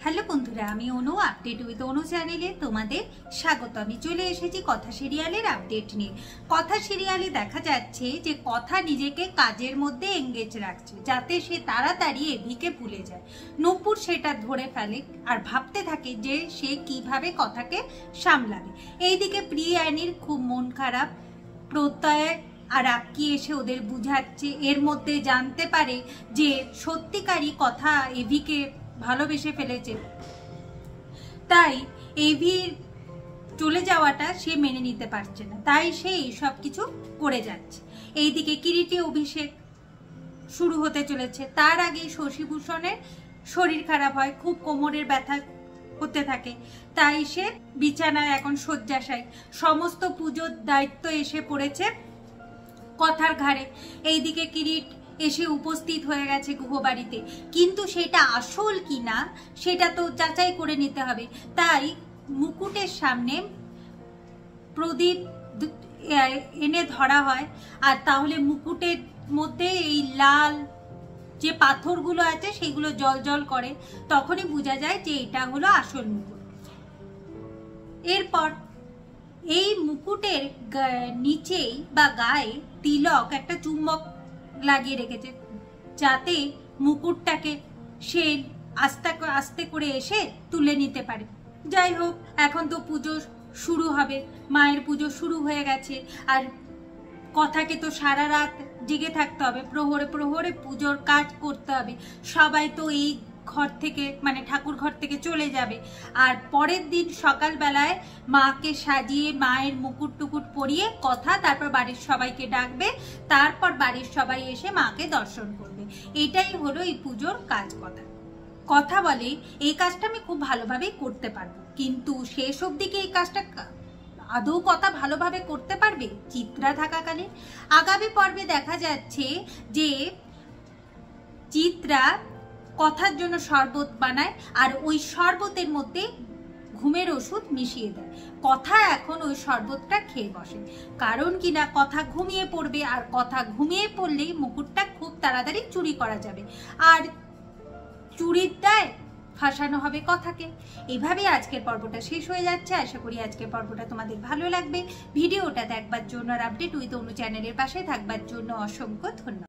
Hello বন্ধুরা, আমি অনু update with অনু চ্যানেলে তোমাদের স্বাগত। আমি চলে এসেছি কথা সিরিয়ালের আপডেট নিয়ে। কথা সিরিয়ালে দেখা যাচ্ছে যে কথা নিজেকে কাজের মধ্যে এঙ্গেজ রাখছে, যাতে সে তাড়াতাড়ি এভিকে ভুলে যায়। নূপুর সেটা ধরে ফেলে আর ভাবতে থাকে যে সে কিভাবে কথাকে সামলাবে। এইদিকে প্রিয়ানির খুব মন খারাপ। প্রত্যয় আর আক্কি এসে ওদের বুঝাচ্ছে। এর মধ্যে জানতে পারে যে সত্যিকারই কথা এভিকে ভালোবেসে ফেলেছে, তাই এভির চলে যাওয়াটা সে মেনে নিতে পারছে না, তাই সে সব কিছু করে যাচ্ছে। এইদিকে কিরিটি অভিষেক শুরু হতে চলেছে। তার আগে শশীভূষণের শরীর খারাপ হয়, খুব কোমরের ব্যথা হতে থাকে, তাই সে বিছানায় এখন শয্যাশায়ী। সমস্ত পুজোর দায়িত্ব এসে পড়েছে কথার ঘাড়ে। এইদিকে কিরিট এসে উপস্থিত হয়ে গেছে গুহবাড়িতে, কিন্তু সেটা আসল কিনা সেটা তো যাচাই করে নিতে হবে। তাই মুকুটের সামনে প্রদীপ এনে ধরা হয়, আর তাহলে মুকুটের মধ্যে এই লাল যে পাথরগুলো আছে সেগুলো জল জল করে, তখনই বোঝা যায় যে এটা হলো আসল মুকুট। এরপর এই মুকুটের নিচেই বা গায়ে তিলক একটা চুম্বক লাগিয়ে রেখেছে, যাতে মুকুটটাকে সে আস্তে আস্তে করে এসে তুলে নিতে পারে। যাই হোক, এখন তো পুজো শুরু হবে, মায়ের পুজো শুরু হয়ে গেছে, আর কথাকে তো সারা রাত জেগে থাকতে হবে, প্রহরে প্রহরে পুজোর কাজ করতে হবে। সবাই তো এই ঘর থেকে মানে ঠাকুর ঘর থেকে চলে যাবে, আর পরের দিন সকালবেলায় মাকে সাজিয়ে মায়ের মুকুট টুকুট পরিয়ে কথা তারপর বাড়ির সবাইকে ডাকবে, তারপর বাড়ির সবাই এসে মাকে দর্শন করবে। এটাই হলো এই পুজোর কাজ। কথা বলে এই কাজটা আমি খুব ভালোভাবেই করতে পারবো, কিন্তু শেষ অবধি কি এই কাজটা আদৌ কথা ভালোভাবে করতে পারবে চিত্রা থাকাকালীন? আগামী পর্বে দেখা যাচ্ছে যে চিত্রা কথার জন্য শরবত বানায়, আর ওই শরবতের মধ্যে ঘুমের ওষুধ মিশিয়ে দেয়। কথা এখন ওই শরবতটা খেয়ে বসে, কারণ কিনা কথা ঘুমিয়ে পড়বে, আর কথা ঘুমিয়ে পড়লেই মুকুটটা খুব তাড়াতাড়ি চুরি করা যাবে, আর চুরির দায় ফাঁসানো হবে কথাকে। এভাবে আজকের পর্বটা শেষ হয়ে যাচ্ছে। আশা করি আজকের পর্বটা তোমাদের ভালো লাগবে। ভিডিওটা দেখবার জন্য আর আপডেট উইথ অনু চ্যানেলের পাশে থাকবার জন্য অসংখ্য ধন্যবাদ।